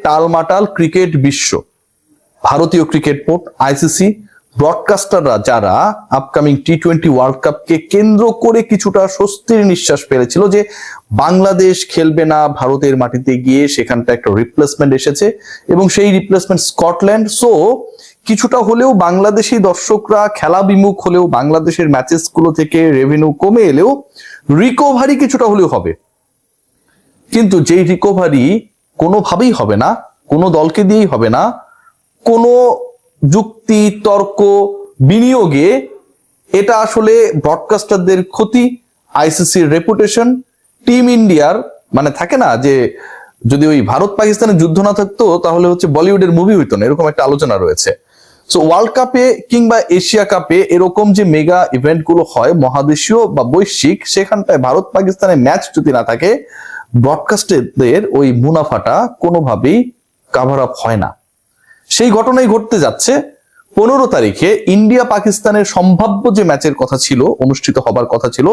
টালমাটাল cricket বিশ্ব, ভারতীয় cricket board, ICC, ব্রডকাস্টাররা যারা আপকামিং টি-20 ওয়ার্ল্ড কাপকে কেন্দ্র করে কিছুটা স্বস্তির নিঃশ্বাস ফেলেছিল যে বাংলাদেশ খেলবে না ভারতের মাটিতে গিয়ে, সেখানটা একটা রিপ্লেসমেন্ট এসেছে এবং সেই রিপ্লেসমেন্ট স্কটল্যান্ড। সো কিছুটা হলেও বাংলাদেশি দর্শকরা খেলা বিমুখ হলেও, বাংলাদেশের ম্যাচেস গুলো থেকে রেভিনিউ কমে এলেও রিকভারি কিছুটা হলেও হবে। কিন্তু যেই রিকভারি কোনোভাবেই হবে না, কোনো দলকে দিয়েই হবে না, কোনো যুক্তি তর্ক বিনিয়োগে, এটা আসলে ব্রডকাস্টারদের ক্ষতি, আইসিসির রেপুটেশন, টিম ইন্ডিয়ার, মানে থাকে না যে যদি ওই ভারত পাকিস্তানের যুদ্ধ না থাকতো তাহলে হচ্ছে বলিউডের মুভি হইতো না, এরকম একটা আলোচনা রয়েছে। সো ওয়ার্ল্ড কাপে কিংবা এশিয়া কাপে এরকম যে মেগা ইভেন্ট গুলো হয় মহাদেশীয় বা বৈশ্বিক, সেখানটায় ভারত পাকিস্তানের ম্যাচ যদি না থাকে ব্রডকাস্টারদের ওই মুনাফাটা কোনোভাবেই কাভার আপ হয় না। সেই ঘটনাই ঘটতে যাচ্ছে। 15 তারিখে ইন্ডিয়া পাকিস্তানের সম্ভাব্য যে ম্যাচের কথা ছিল, অনুষ্ঠিত হবার কথা ছিল,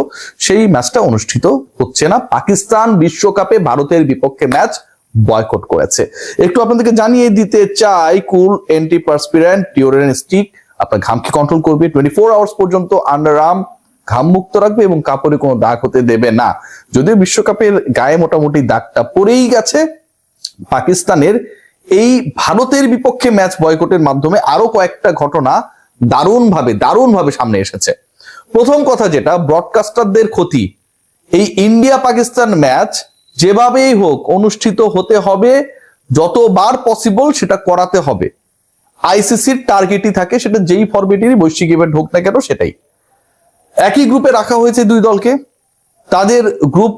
সেই ম্যাচটা অনুষ্ঠিত হচ্ছে না। পাকিস্তান বিশ্বকাপে ভারতের বিপক্ষে ম্যাচ বয়কট করেছে। একটু আপনাদেরকে জানিয়ে দিতে চাই, কুল অ্যান্টিপারস্পিরেন্ট ডিওডোরেন্ট স্টিক আপনার ঘামকে কন্ট্রোল করবে, 24 আওয়ার্স পর্যন্ত আন্ডার আর্ম ঘাম মুক্ত রাখবে এবং কাপড়ে কোনো দাগ হতে দেবে না। যদিও বিশ্বকাপের গায়ে মোটামুটি দাগটা পড়েই গেছে, পাকিস্তানের এই ভারতের বিপক্ষে ম্যাচ বয়কটের মাধ্যমে আরো কয়েকটা ঘটনা দারুণভাবে সামনে এসেছে। প্রথম কথা যেটা, ব্রডকাস্টারদের ক্ষতি। এই ইন্ডিয়া পাকিস্তান ম্যাচ যেভাবেই হোক অনুষ্ঠিত হতে হবে, যতবার পসিবল সেটা করাতে হবে। আইসিসির টার্গেটই থাকে, সেটা যেই ফরম্যাটেরই বৈশ্বিক ইভেন্ট হোক না কেন সেটাই। একই গ্রুপে রাখা হয়েছে দুই দলকে, তাদের গ্রুপ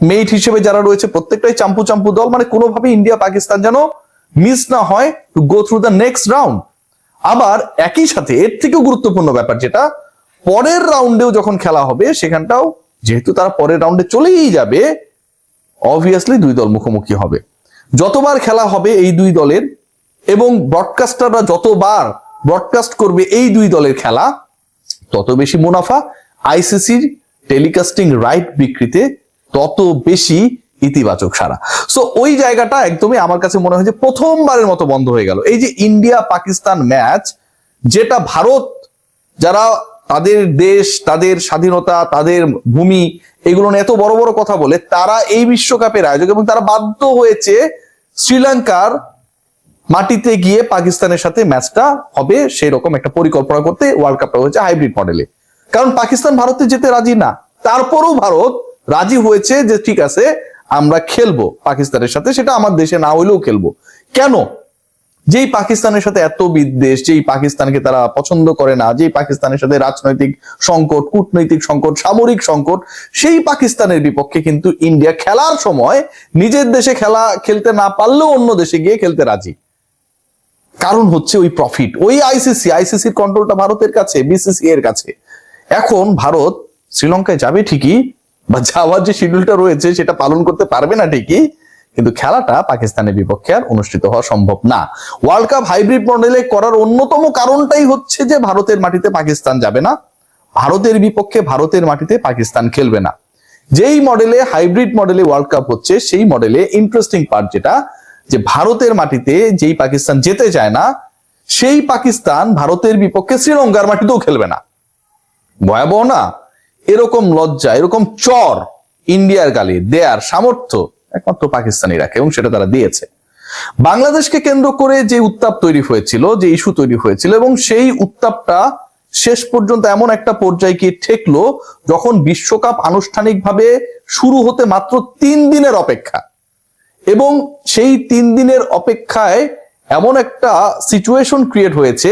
মেট হিসেবে যারা রয়েছে প্রত্যেকটাই চাম্পু দল, মানে কোনোভাবে ইন্ডিয়া পাকিস্তান যেন মিস না হয় to go through the next round. আবার একই সাথে এর থেকেও গুরুত্বপূর্ণ ব্যাপার যেটা, পরের রাউন্ডেও যখন খেলা হবে সেখানটাও যেহেতু তারা পরের রাউন্ডে চলেই যাবে, অবভিয়াসলি দুই দল মুখোমুখি হবে। যতবার খেলা হবে এই দুই দলের এবং ব্রডকাস্টাররা যতবার ব্রডকাস্ট করবে এই দুই দলের খেলা, তত বেশি মুনাফা। আইসিসির টেলিকাস্টিং রাইট বিক্রিতে তত বেশি ইতিবাচক সারা। সো ওই জায়গাটা একদমই আমার কাছে মনে হয় যে প্রথমবারের মতো বন্ধ হয়ে গেল। এই যে ইন্ডিয়া পাকিস্তান ম্যাচ, যেটা ভারত, যারা তাদের দেশ, তাদের স্বাধীনতা, তাদের ভূমি, এগুলো নিয়ে এত বড় বড় কথা বলে, তারা এই বিশ্বকাপের আয়োজক এবং তারা বাধ্য হয়েছে শ্রীলঙ্কার মাটিতে গিয়ে পাকিস্তানের সাথে ম্যাচটা হবে সেই রকম একটা পরিকল্পনা করতে ওয়ার্ল্ড কাপটা হয়েছে হাইব্রিড মডেলে। কারণ পাকিস্তান ভারতে যেতে রাজি না, তারপরও ভারত রাজি হয়েছে যে ঠিক আছে আমরা খেলবো পাকিস্তানের সাথে, সেটা আমার দেশে না হইলেও খেলবো। কেন? যেই পাকিস্তানের সাথে এত বিদ্বেষ, যেই পাকিস্তানকে তারা পছন্দ করে না, যেই পাকিস্তানের সাথে রাজনৈতিক সংকট, কূটনৈতিক সংকট, সামরিক সংকট, সেই পাকিস্তানের বিপক্ষে কিন্তু ইন্ডিয়া খেলার সময় নিজের দেশে খেলতে না পারলেও অন্য দেশে গিয়ে খেলতে রাজি। কারণ হচ্ছে ওই প্রফিট, ওই আইসিসির কন্ট্রোলটা ভারতের কাছে, বিসিসি এর কাছে। এখন ভারত শ্রীলঙ্কায় যাবে ঠিকই, বা যাওয়ার যে শিডিউলটা রয়েছে সেটা পালন করতে পারবে না ঠিকই, কিন্তু খেলাটা পাকিস্তানের বিপক্ষে আর অনুষ্ঠিত হওয়া সম্ভব না। ওয়ার্ল্ড কাপ হাইব্রিড মডেলে করার অন্যতম কারণটাই হচ্ছে যে ভারতের মাটিতে পাকিস্তান যাবে না, ভারতের বিপক্ষে ভারতের মাটিতে পাকিস্তান খেলবে না। যেই মডেলে হাইব্রিড মডেলে ওয়ার্ল্ড কাপ হচ্ছে, সেই মডেলে ইন্টারেস্টিং পার্ট যেটা, যে ভারতের মাটিতে যেই পাকিস্তান যেতে চায় না, সেই পাকিস্তান ভারতের বিপক্ষে শ্রীলঙ্কার মাটিতেও খেলবে না। ভয়াবহ না? এরকম লজ্জা, এরকম চর ইন্ডিয়ার গালে দেয়ার সামর্থ্য একমাত্র পাকিস্তানি রাখে এবং সেটা তারা দিয়েছে। বাংলাদেশকে কেন্দ্র করে যে উত্তাপ তৈরি হয়েছিল, যে ইস্যু তৈরি হয়েছিল, এবং সেই উত্তাপটা শেষ পর্যন্ত এমন একটা পর্যায়ে গিয়ে ঠেকলো যখন বিশ্বকাপ আনুষ্ঠানিকভাবে শুরু হতে মাত্র 3 দিনের অপেক্ষা, এবং সেই 3 দিনের অপেক্ষায় এমন একটা সিচুয়েশন ক্রিয়েট হয়েছে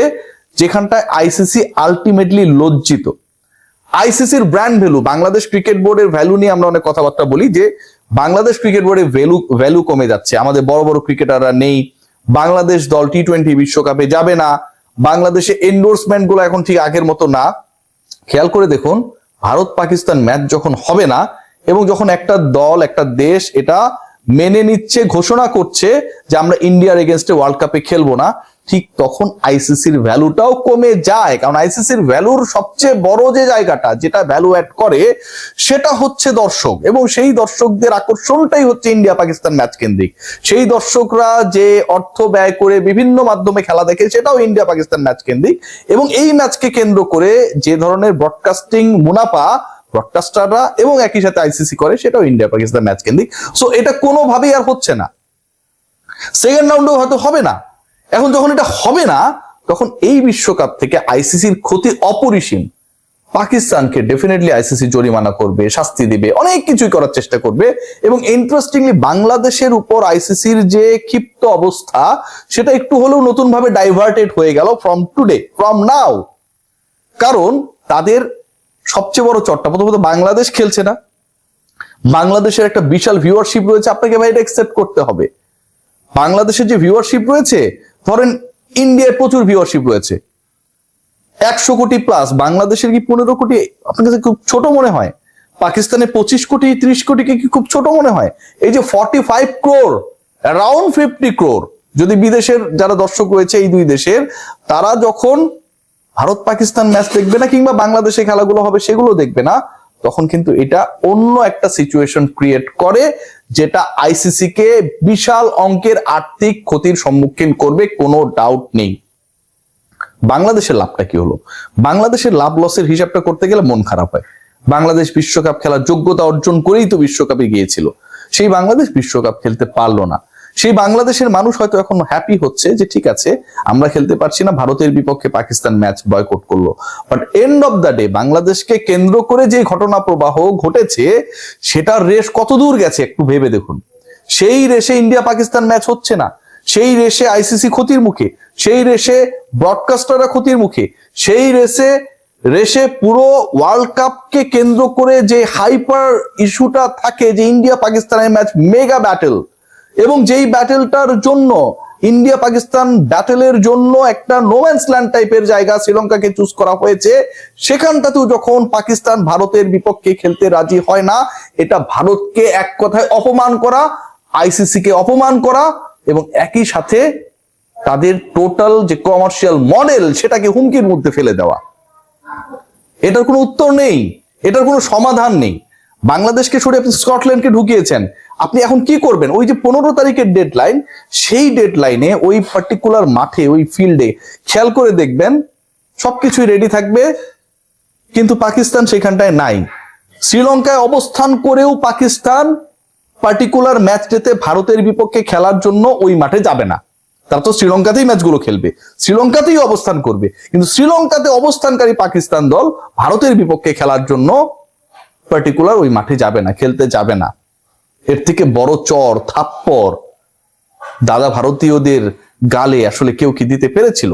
যেখানটায় আইসিসি আলটিমেটলি লজ্জিত। আইসিসির ব্র্যান্ড ভ্যালু, বাংলাদেশ ক্রিকেট বোর্ডের ভ্যালু নিয়ে আমরা অনেক কথাবার্তা বলি যে বাংলাদেশ ক্রিকেট বোর্ডের ভ্যালু কমে যাচ্ছে, আমাদের বড় বড় ক্রিকেটাররা নেই, বাংলাদেশ দল টি-20 বিশ্বকাপে যাবে না, বাংলাদেশে এন্ডোর্সমেন্ট গুলো এখন ঠিক আগের মতো না। খেয়াল করে দেখুন, ভারত পাকিস্তান ম্যাচ যখন হবে না এবং যখন একটা দল, একটা দেশ এটা মেনে নিচ্ছে, ঘোষণা করছে যে আমরা ইন্ডিয়ার এগেনস্টে ওয়ার্ল্ড কাপে খেলবো না, ঠিক তখন আইসিসির ভ্যালুটাও কমে যায়। কারণ আইসিসির ভ্যালুর সবচেয়ে বড় যে জায়গাটা যেটা ভ্যালু অ্যাড করে সেটা হচ্ছে দর্শক, এবং সেই দর্শকদের আকর্ষণটাই হচ্ছে ইন্ডিয়া পাকিস্তান ম্যাচ কেন্দ্রিক। সেই দর্শকরা যে অর্থ ব্যয় করে বিভিন্ন মাধ্যমে খেলা দেখে সেটাও ইন্ডিয়া পাকিস্তান ম্যাচ কেন্দ্রিক, এবং এই ম্যাচকে কেন্দ্র করে যে ধরনের ব্রডকাস্টিং মুনাফা ব্রডকাস্টাররা এবং একই সাথে আইসিসি করে সেটাও ইন্ডিয়া পাকিস্তান ম্যাচ কেন্দ্রিক। সো এটা কোনোভাবেই আর হচ্ছে না, সেকেন্ড রাউন্ডেও হয়তো হবে না। এখন যখন এটা হবে না, তখন এই বিশ্বকাপ থেকে আইসিসির ক্ষতি অপরিসীম। পাকিস্তানকে ডেফিনেটলি আইসিসি জরিমানা করবে, শাস্তি দিবে, অনেক কিছুই করার চেষ্টা করবে। এবং ইন্টারেস্টিংলি বাংলাদেশের উপর আইসিসির যে ক্ষিপ্ত অবস্থা সেটা একটু হলেও নতুন ভাবে ডাইভার্টেড হয়ে গেল ফ্রম নাও। কারণ তাদের সবচেয়ে বড় চটটা, প্রথমত বাংলাদেশ খেলছে না, বাংলাদেশের একটা বিশাল ভিউয়ারশিপ রয়েছে, আপনাকে ভাই এটা অ্যাকসেপ্ট করতে হবে। বাংলাদেশের যে ভিউয়ারশিপ রয়েছে, ধরেন ইন্ডিয়ায় প্রচুর ভিউয়ারশিপ রয়েছে, 100 কোটি প্লাস, বাংলাদেশের কি 15 কোটি আপনার কাছে খুব ছোট মনে হয়? পাকিস্তানে 25 কোটি 30 কোটিকে কি খুব ছোট মনে হয়? এই যে 45 ক্রোর, অ্যারাউন্ড 50 ক্রোর, যদি বিদেশের যারা দর্শক রয়েছে এই দুই দেশের, তারা যখন ভারত পাকিস্তান ম্যাচ দেখবে না কিংবা বাংলাদেশে খেলাগুলো হবে সেগুলো দেখবে না, তখন কিন্তু এটা অন্য একটা সিচুয়েশন ক্রিয়েট করে যেটা আইসিসি কে বিশাল অঙ্কের আর্থিক ক্ষতির সম্মুখীন করবে, কোনো ডাউট নেই। বাংলাদেশের লাভটা কি হলো? বাংলাদেশের লাভ লসের হিসাবটা করতে গেলে মন খারাপ হয়। বাংলাদেশ বিশ্বকাপ খেলার যোগ্যতা অর্জন করেই তো বিশ্বকাপে গিয়েছিল, সেই বাংলাদেশ বিশ্বকাপ খেলতে পারলো না। সেই বাংলাদেশের মানুষ হয়তো এখন হ্যাপি হচ্ছে যে ঠিক আছে আমরা খেলতে পারছি না, ভারতের বিপক্ষে পাকিস্তান ম্যাচ বয়কট করলো। But end of the day বাংলাদেশকে কেন্দ্র করে যে ঘটনা প্রবাহ ঘটেছে সেটার রেশ কত দূর গেছে একটু ভেবে দেখুন। সেই রেশে ইন্ডিয়া পাকিস্তান ম্যাচ হচ্ছে না, সেই রেশে আইসিসি ক্ষতির মুখে, সেই রেশে ব্রডকাস্টাররা ক্ষতির মুখে, সেই রেশে পুরো ওয়ার্ল্ড কাপকে কেন্দ্র করে যে হাইপার ইস্যুটা থাকে যে ইন্ডিয়া পাকিস্তানের ম্যাচ মেগা ব্যাটেল, এবং যেই ব্যাটেলটার জন্য ইন্ডিয়া পাকিস্তান ব্যাটেলের জন্য একটা নোম্যান্স ল্যান্ড টাইপের জায়গা শ্রীলঙ্কাকে চুজ করা হয়েছে, সেখানটাতেও যখন পাকিস্তান ভারতের বিপক্ষে খেলতে রাজি হয় না, এটা ভারতকে এক কথায় অপমান করা, আইসিসি কে অপমান করা, এবং একই সাথে তাদের টোটাল যে কমার্শিয়াল মডেল সেটাকে হুমকির মধ্যে ফেলে দেওয়া। এটার কোনো উত্তর নেই, এটার কোনো সমাধান নেই। বাংলাদেশকে সরিয়ে আপনি স্কটল্যান্ডকে ঢুকিয়েছেন, আপনি এখন কি করবেন? ওই যে 15 তারিখের ডেডলাইন, সেই ডেডলাইনে ওই পার্টিকুলার মাঠে ওই ফিল্ডে খেয়াল করে দেখবেন সবকিছুই রেডি থাকবে, কিন্তু পাকিস্তান সেখানটায় নাই। শ্রীলঙ্কায় অবস্থান করেও পাকিস্তান পার্টিকুলার ম্যাচটাতে ভারতের বিপক্ষে খেলার জন্য ওই মাঠে যাবে না, তারা তো শ্রীলঙ্কাতেই ম্যাচগুলো খেলবে, শ্রীলঙ্কাতেই অবস্থান করবে, কিন্তু শ্রীলঙ্কাতে অবস্থানকারী পাকিস্তান দল ভারতের বিপক্ষে খেলার জন্য পার্টিকুলার ওই মাঠে যাবে না, খেলতে যাবে না। এর থেকে বড় চর থাপ্পড় দাদা ভারতীয়দের গালে আসলে কেউ কি দিতে পেরেছিল?